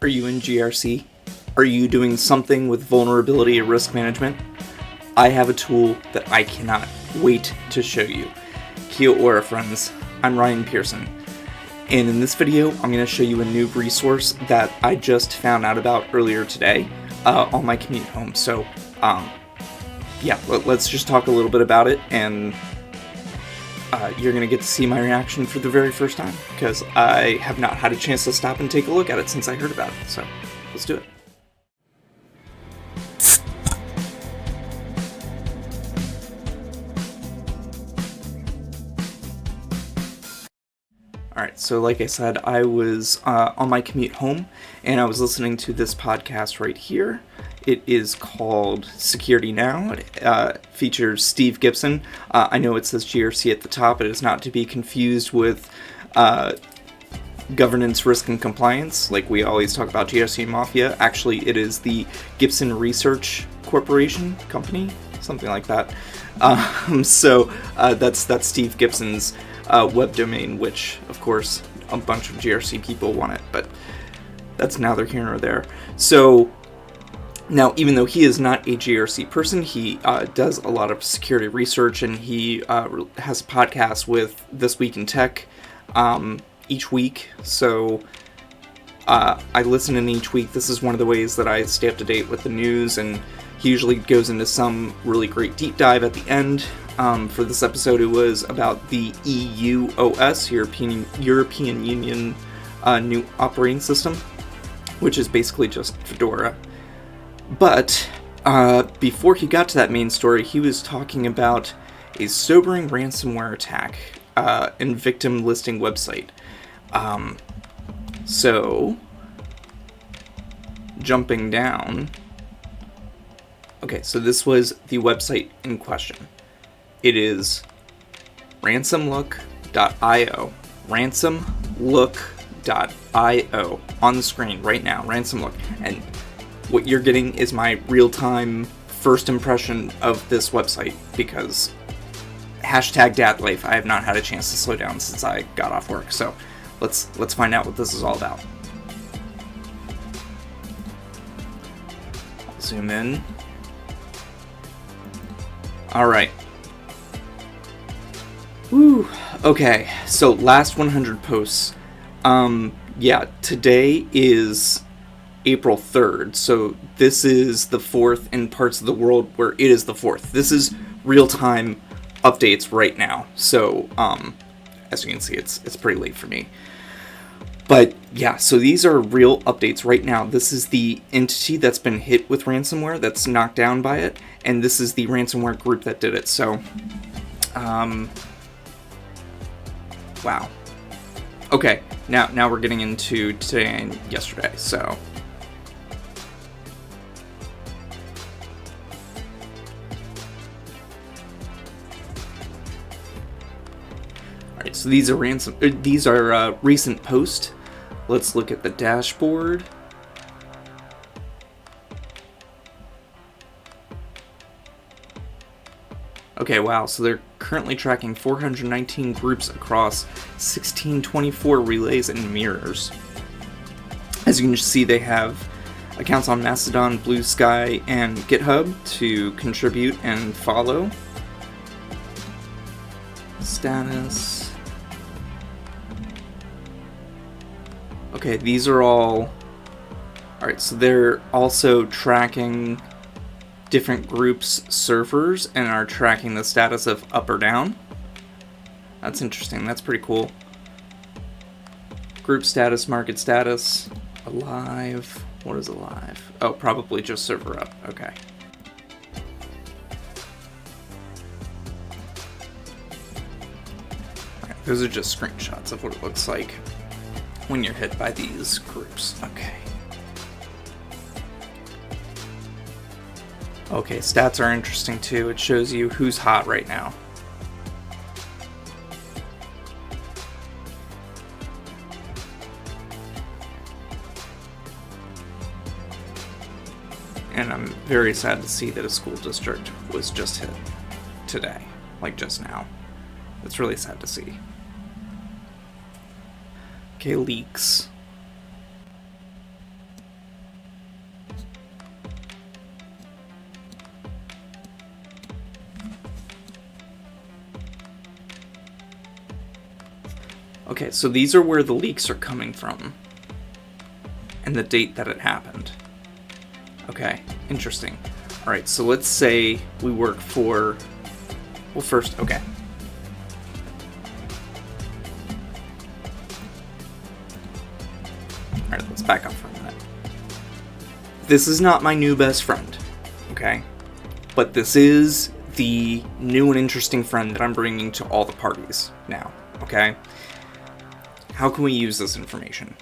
Are you in GRC? Are you doing something with vulnerability or risk management? I have a tool that I cannot wait to show you. Kia ora, friends. I'm Ryan Pearson, and in this video, I'm going to show you a new resource that I just found out about earlier today on my commute home. So, yeah, let's just talk a little bit about it, and you're going to get to see my reaction for the very first time, because I have not had a chance to stop and take a look at it since I heard about it. So, let's do it. Alright, so like I said, I was on my commute home, and I was listening to this podcast right here. It is called Security Now. It features Steve Gibson. I know it says GRC at the top. It is not to be confused with governance, risk, and compliance, like we always talk about GRC and Mafia. Actually, it is the Gibson Research Corporation company, something like that. So that's Steve Gibson's web domain, which, of course, a bunch of GRC people want it, but that's neither here nor there. So, now, even though he is not a GRC person, he does a lot of security research, and he has a podcast with This Week in Tech each week. So, I listen in each week. This is one of the ways that I stay up to date with the news, and he usually goes into some really great deep dive at the end. For this episode, it was about the EUOS, European Union new operating system, which is basically just Fedora. But before he got to that main story, he was talking about a sobering ransomware attack and victim listing website. So, jumping down. Okay, so this was the website in question. It is ransomlook.io. Ransomlook.io on the screen right now. Ransomlook. And what you're getting is my real-time first impression of this website, because #dadlife, I have not had a chance to slow down since I got off work. So let's find out what this is all about. Zoom in. Alright. Woo. Okay, so last 100 posts. Yeah, today is April 3rd, so this is the 4th in parts of the world where it is the 4th. This is real-time updates right now, so, as you can see, it's pretty late for me. But, yeah, so these are real updates right now. This is the entity that's been hit with ransomware, that's knocked down by it, and this is the ransomware group that did it, so, wow. Okay, now we're getting into today and yesterday, so. Alright, so these are recent posts. Let's look at the dashboard. Okay, wow, so they're currently tracking 419 groups across 1624 relays and mirrors. As you can see, they have accounts on Mastodon, Blue Sky, and GitHub to contribute and follow. Status. Okay, these are all... Alright, so they're also tracking different groups' servers and are tracking the status of up or down. That's interesting. That's pretty cool. Group status, market status, alive. What is alive? Oh, probably just server up. Okay. Alright, those are just screenshots of what it looks like when you're hit by these groups. Okay. Okay, stats are interesting too. It shows you who's hot right now. And I'm very sad to see that a school district was just hit today, like just now. It's really sad to see. Okay, leaks. Okay, so these are where the leaks are coming from. And the date that it happened. Okay, interesting. Alright, so let's say we work for... Well, first, okay. Alright, let's back up for a minute. This is not my new best friend, okay? But this is the new and interesting friend that I'm bringing to all the parties now, okay? How can we use this information?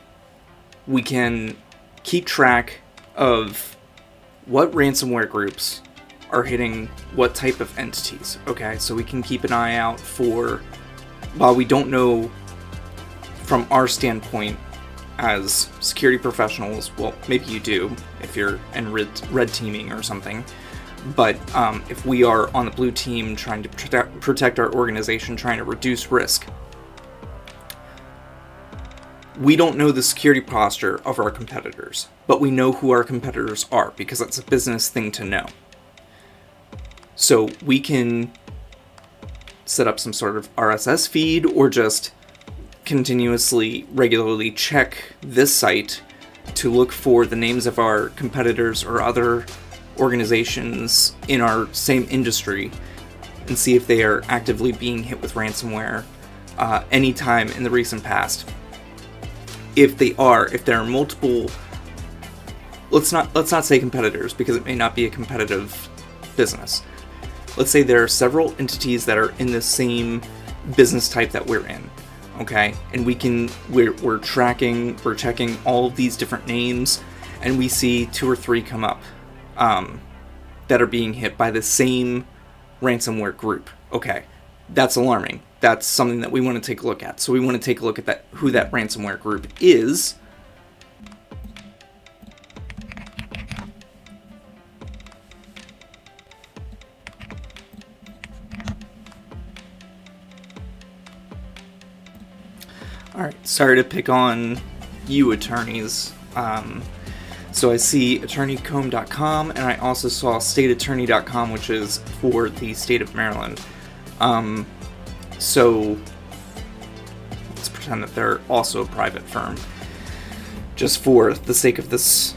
We can keep track of what ransomware groups are hitting what type of entities, okay? So we can keep an eye out for, while we don't know from our standpoint as security professionals, well, maybe you do if you're in red teaming or something, but if we are on the blue team trying to protect our organization, trying to reduce risk, we don't know the security posture of our competitors, but we know who our competitors are because that's a business thing to know. So we can set up some sort of RSS feed or just continuously, regularly check this site to look for the names of our competitors or other organizations in our same industry and see if they are actively being hit with ransomware anytime in the recent past. If there are multiple, let's not say competitors because it may not be a competitive business. Let's say there are several entities that are in the same business type that we're in, okay? And we're checking all of these different names, and we see 2 or 3 come up that are being hit by the same ransomware group. Okay, that's alarming. That's something that we want to take a look at. So we want to take a look at who that ransomware group is. Alright, sorry to pick on you attorneys. So I see attorneycomb.com, and I also saw stateattorney.com, which is for the state of Maryland. So let's pretend that they're also a private firm, just for the sake of this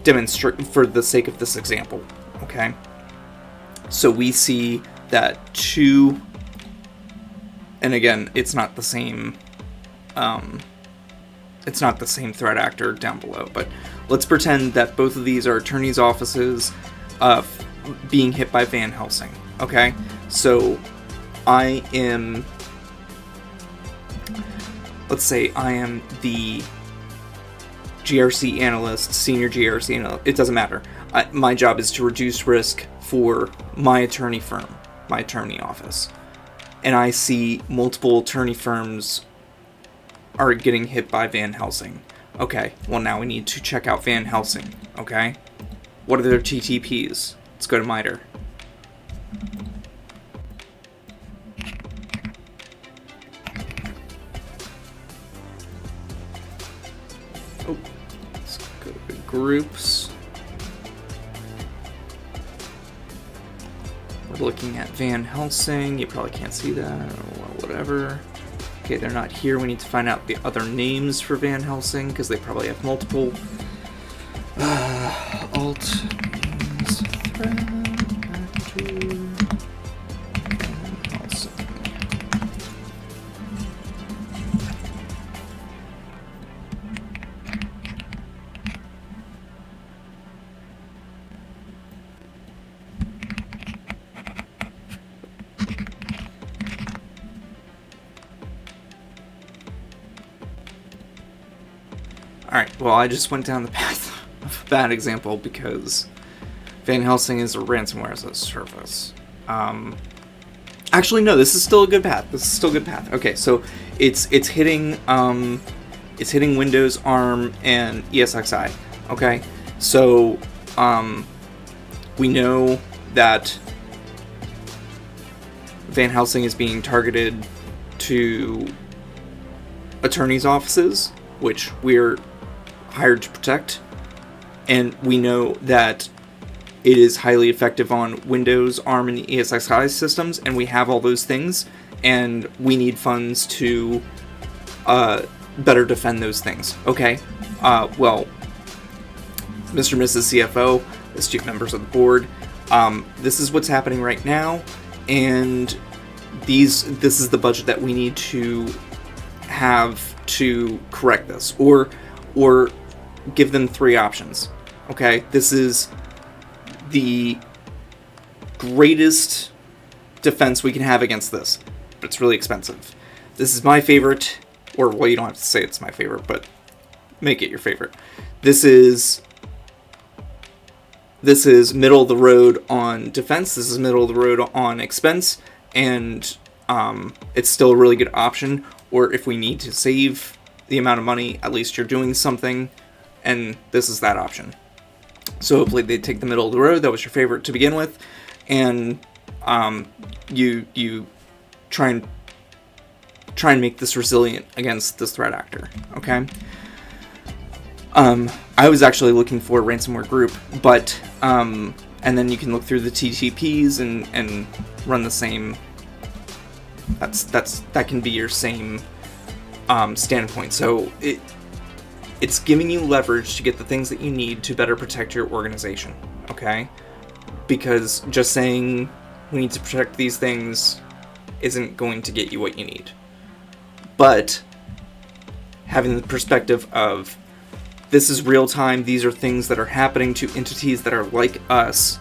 example, okay? So we see that 2, and again, it's not the same threat actor down below, but let's pretend that both of these are attorneys' offices being hit by Van Helsing, okay? So let's say I am the GRC analyst, senior GRC analyst, it doesn't matter. My job is to reduce risk for my attorney firm, my attorney office. And I see multiple attorney firms are getting hit by Van Helsing. Okay, well now we need to check out Van Helsing, okay? What are their TTPs? Let's go to MITRE. Oh, let's go to groups. We're looking at Van Helsing. You probably can't see that, or whatever. Okay, they're not here. We need to find out the other names for Van Helsing, because they probably have multiple. Alt means threat actor Van Helsing. Alright, well, I just went down the path of a bad example because Van Helsing is a ransomware as a service. Actually, no, this is still a good path. Okay, so it's hitting Windows, ARM, and ESXi. Okay, so we know that Van Helsing is being targeted to attorneys' offices, which we're hired to protect, and we know that it is highly effective on Windows, ARM, and ESXi systems, and we have all those things, and we need funds to better defend those things. Okay, well, Mr. and Mrs. CFO, astute members of the board, this is what's happening right now, and this is the budget that we need to have to correct this, or give them 3 options. Okay, this is the greatest defense we can have against this, but it's really expensive. This is my favorite, or, well, you don't have to say it's my favorite, but make it your favorite. This is middle of the road on defense. This is middle of the road on expense, and it's still a really good option. Or if we need to save the amount of money, at least you're doing something, and this is that option. So hopefully they take the middle of the road. That was your favorite to begin with, and you try and make this resilient against this threat actor. Okay. I was actually looking for a ransomware group, but and then you can look through the TTPs and run the same. That can be your same standpoint. So it's giving you leverage to get the things that you need to better protect your organization. Okay, because just saying we need to protect these things isn't going to get you what you need. But having the perspective of this is real time, these are things that are happening to entities that are like us.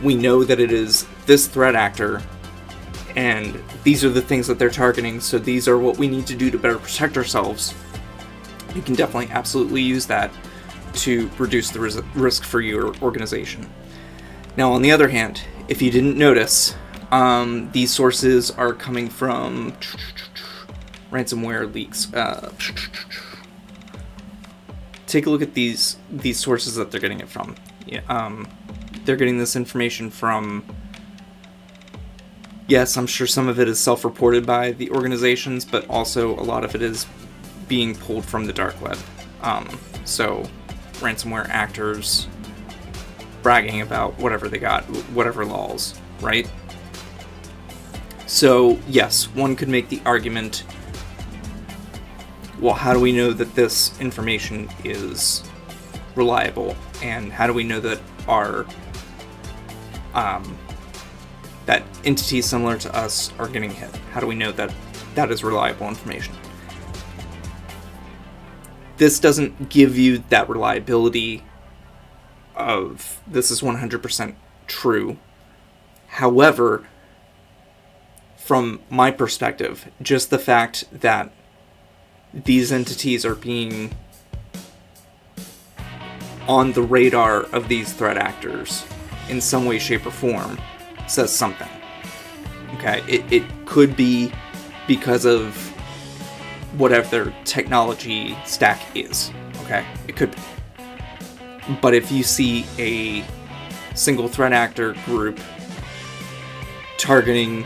We know that it is this threat actor, and these are the things that they're targeting, so these are what we need to do to better protect ourselves. You can definitely absolutely use that to reduce the risk for your organization. Now, on the other hand, if you didn't notice, these sources are coming from ransomware leaks. Take a look at these sources that they're getting it from. Yeah, they're getting this information from, yes, I'm sure some of it is self-reported by the organizations, but also a lot of it is being pulled from the dark web. So ransomware actors bragging about whatever they got, whatever lols, right? So yes, one could make the argument, well, how do we know that this information is reliable? And how do we know that our that entities similar to us are getting hit? How do we know that that is reliable information? This doesn't give you that reliability of this is 100% true. However, from my perspective, just the fact that these entities are being on the radar of these threat actors in some way, shape, or form says something. Okay, it could be because of whatever their technology stack is. Okay, it could be. But if you see a single threat actor group targeting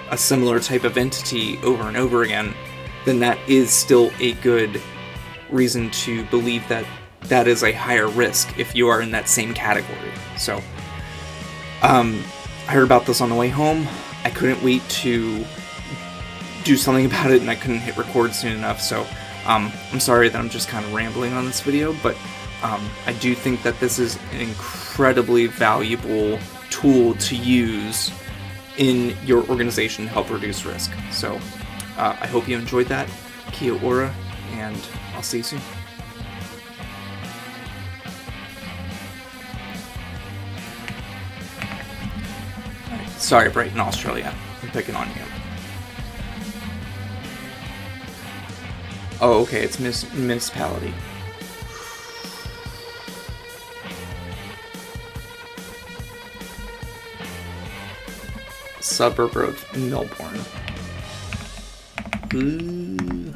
a similar type of entity over and over again, then that is still a good reason to believe that that is a higher risk if you are in that same category. So, I heard about this on the way home. I couldn't wait to do something about it, and I couldn't hit record soon enough. So, I'm sorry that I'm just kind of rambling on this video, but I do think that this is an incredibly valuable tool to use in your organization to help reduce risk. So, I hope you enjoyed that. Kia ora, and I'll see you soon. Right. Sorry, Brighton, Australia. I'm picking on you. Oh, okay, it's municipality. Suburb of Melbourne. Ooh.